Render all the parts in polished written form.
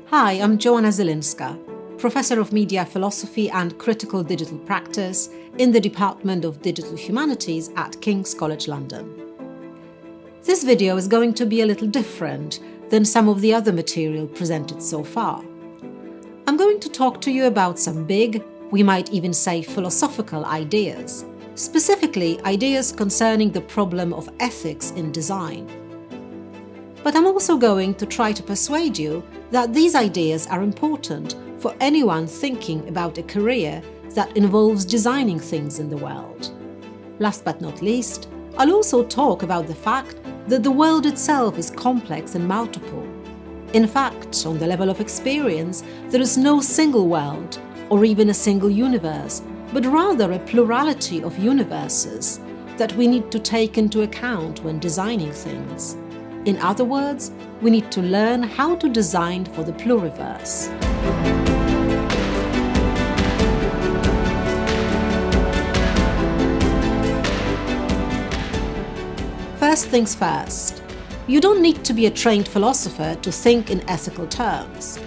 Hi, I'm Joanna Professor of Media Philosophy and Critical Digital Practice in the Department of Digital Humanities at King's College London. This video is going to be a little different than some of the other material presented so far. I'm going to talk to you about some big, we might even say philosophical ideas, specifically ideas concerning the problem of ethics in design. But I'm also going to try to persuade you that these ideas are important for anyone thinking about a career that involves designing things in the world. Last but not least, I'll also talk about the fact that the world itself is complex and multiple. In fact, on the level of experience, there is no single world or even a single universe, but rather a plurality of universes that we need to take into account when designing things. In other words, we need to learn how to design for the pluriverse. First things first, you don't need to be a trained philosopher to think in ethical terms.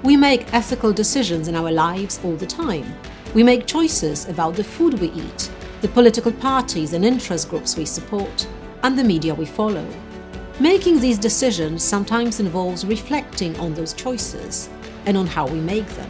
We make ethical decisions in our lives all the time. We make choices about the food we eat, the political parties and interest groups we support, and the media we follow. Making these decisions sometimes involves reflecting on those choices and on how we make them.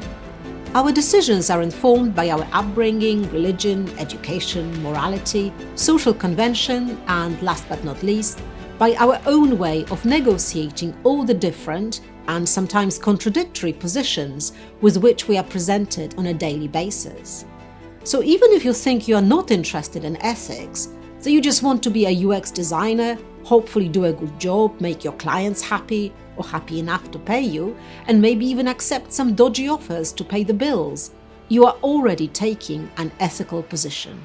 Our decisions are informed by our upbringing, religion, education, morality, social convention, and last but not least, by our own way of negotiating all the different and sometimes contradictory positions with which we are presented on a daily basis. So even if you think you are not interested in ethics, that you just want to be a UX designer, hopefully do a good job, make your clients happy or happy enough to pay you, and maybe even accept some dodgy offers to pay the bills, you are already taking an ethical position.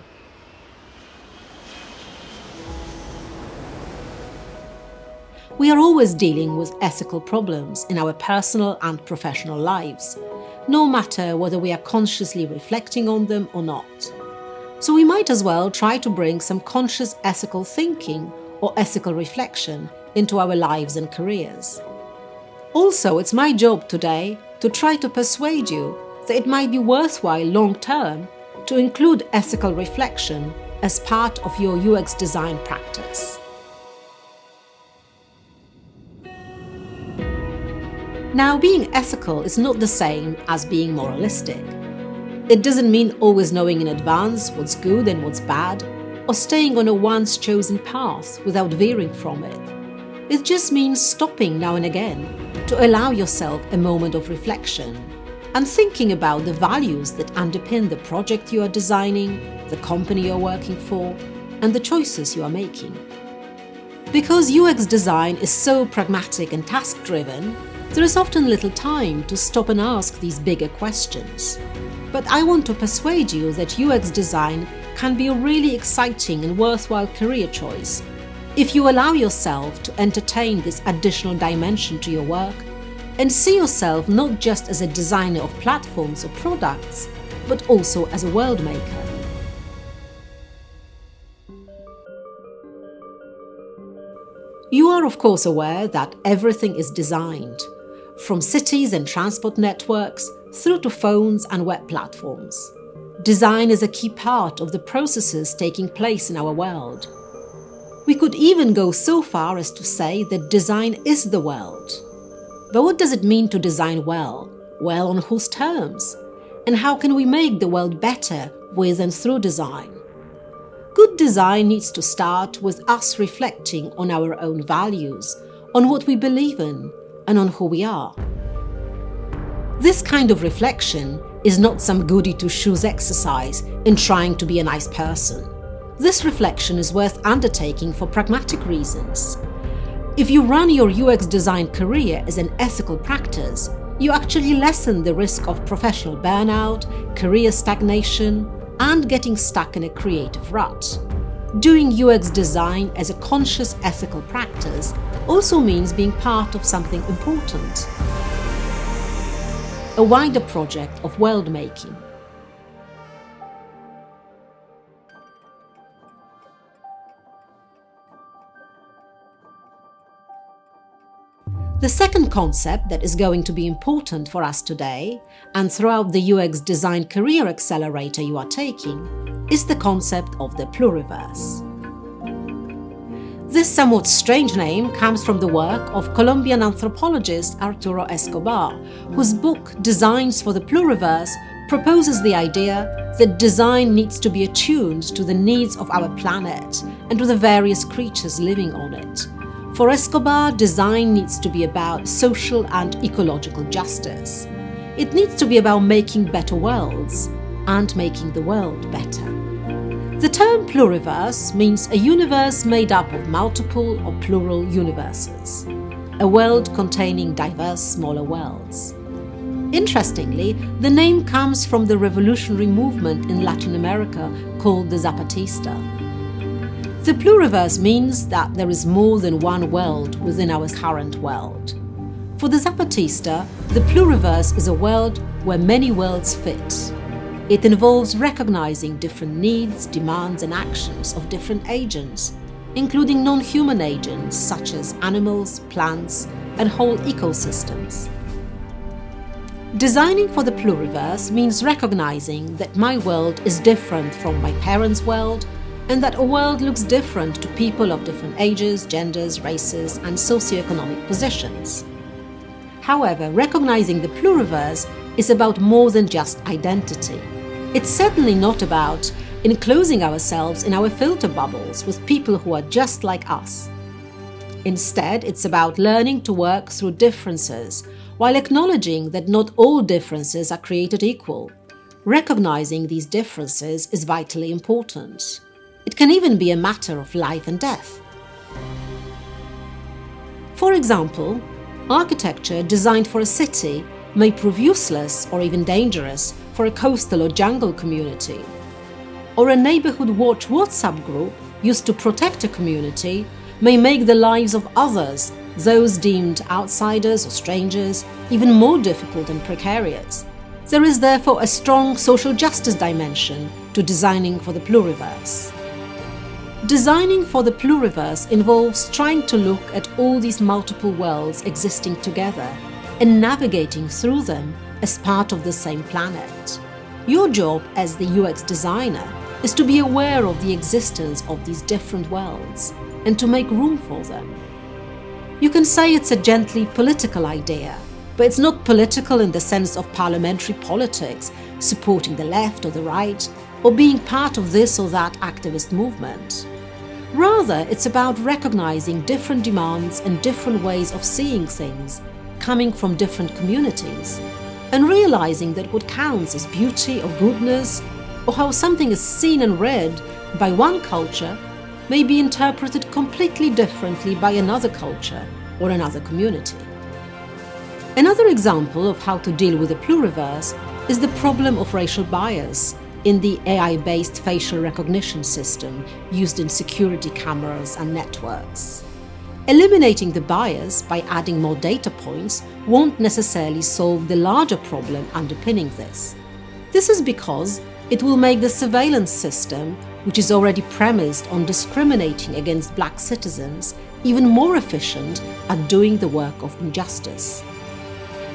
We are always dealing with ethical problems in our personal and professional lives, no matter whether we are consciously reflecting on them or not. So we might as well try to bring some conscious ethical thinking or ethical reflection into our lives and careers. Also, it's my job today to try to persuade you that it might be worthwhile long-term to include ethical reflection as part of your UX design practice. Now, being ethical is not the same as being moralistic. It doesn't mean always knowing in advance what's good and what's bad, or staying on a once chosen path without veering from it. It just means stopping now and again to allow yourself a moment of reflection and thinking about the values that underpin the project you are designing, the company you're working for, and the choices you are making. Because UX design is so pragmatic and task-driven, there is often little time to stop and ask these bigger questions. But I want to persuade you that UX design can be a really exciting and worthwhile career choice if you allow yourself to entertain this additional dimension to your work and see yourself not just as a designer of platforms or products, but also as a world maker. You are of course aware that everything is designed, from cities and transport networks through to phones and web platforms. Design is a key part of the processes taking place in our world. We could even go so far as to say that design is the world. But what does it mean to design well? Well, on whose terms? And how can we make the world better with and through design? Good design needs to start with us reflecting on our own values, on what we believe in, and on who we are. This kind of reflection is not some goody-two-shoes exercise in trying to be a nice person. This reflection is worth undertaking for pragmatic reasons. If you run your UX design career as an ethical practice, you actually lessen the risk of professional burnout, career stagnation, and getting stuck in a creative rut. Doing UX design as a conscious ethical practice also means being part of something important, a wider project of world making. The second concept that is going to be important for us today, and throughout the UX Design Career Accelerator you are taking, is the concept of the pluriverse. This somewhat strange name comes from the work of Colombian anthropologist Arturo Escobar, whose book Designs for the Pluriverse proposes the idea that design needs to be attuned to the needs of our planet and to the various creatures living on it. For Escobar, design needs to be about social and ecological justice. It needs to be about making better worlds and making the world better. The term pluriverse means a universe made up of multiple or plural universes, a world containing diverse smaller worlds. Interestingly, the name comes from the revolutionary movement in Latin America called the Zapatista. The pluriverse means that there is more than one world within our current world. For the Zapatista, the pluriverse is a world where many worlds fit. It involves recognizing different needs, demands and actions of different agents, including non-human agents such as animals, plants and whole ecosystems. Designing for the pluriverse means recognizing that my world is different from my parents' world and that a world looks different to people of different ages, genders, races and socioeconomic positions. However, recognizing the pluriverse is about more than just identity. It's certainly not about enclosing ourselves in our filter bubbles with people who are just like us. Instead, it's about learning to work through differences while acknowledging that not all differences are created equal. Recognizing these differences is vitally important. It can even be a matter of life and death. For example, architecture designed for a city may prove useless or even dangerous for a coastal or jungle community. Or a neighborhood watch WhatsApp group used to protect a community may make the lives of others, those deemed outsiders or strangers, even more difficult and precarious. There is therefore a strong social justice dimension to designing for the pluriverse. Designing for the pluriverse involves trying to look at all these multiple worlds existing together and navigating through them as part of the same planet. Your job as the UX designer is to be aware of the existence of these different worlds and to make room for them. You can say it's a gently political idea, but it's not political in the sense of parliamentary politics, supporting the left or the right, or being part of this or that activist movement. Rather, it's about recognizing different demands and different ways of seeing things, coming from different communities, and realizing that what counts as beauty or goodness, or how something is seen and read by one culture, may be interpreted completely differently by another culture or another community. Another example of how to deal with the pluriverse is the problem of racial bias in the AI-based facial recognition system used in security cameras and networks. Eliminating the bias by adding more data points won't necessarily solve the larger problem underpinning this. This is because it will make the surveillance system, which is already premised on discriminating against black citizens, even more efficient at doing the work of injustice.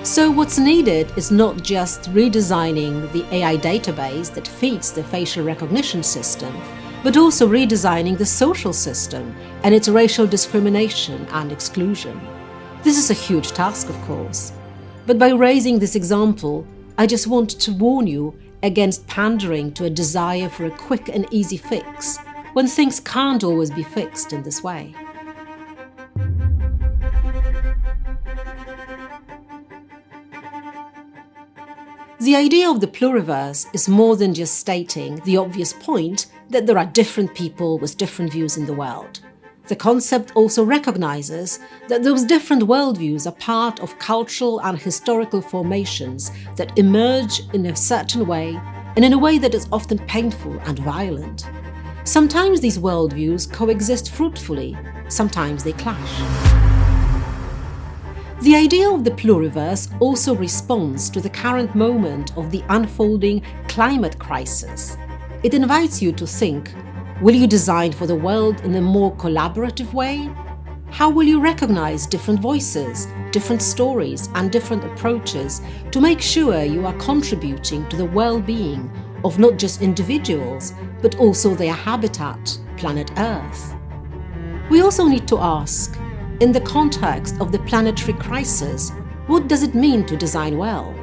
So what's needed is not just redesigning the AI database that feeds the facial recognition system, but also redesigning the social system and its racial discrimination and exclusion. This is a huge task, of course. But by raising this example, I just want to warn you against pandering to a desire for a quick and easy fix, when things can't always be fixed in this way. The idea of the pluriverse is more than just stating the obvious point that there are different people with different views in the world. The concept also recognizes that those different worldviews are part of cultural and historical formations that emerge in a certain way and in a way that is often painful and violent. Sometimes these worldviews coexist fruitfully, sometimes they clash. The idea of the pluriverse also responds to the current moment of the unfolding climate crisis. It invites you to think, will you design for the world in a more collaborative way? How will you recognize different voices, different stories, and different approaches to make sure you are contributing to the well-being of not just individuals, but also their habitat, planet Earth? We also need to ask, in the context of the planetary crisis, what does it mean to design well?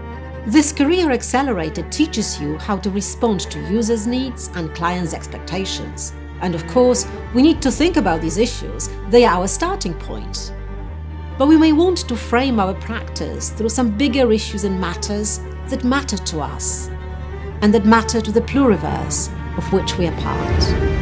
This Career Accelerator teaches you how to respond to users' needs and clients' expectations. And of course, we need to think about these issues. They are our starting point. But we may want to frame our practice through some bigger issues and matters that matter to us, and that matter to the pluriverse of which we are part.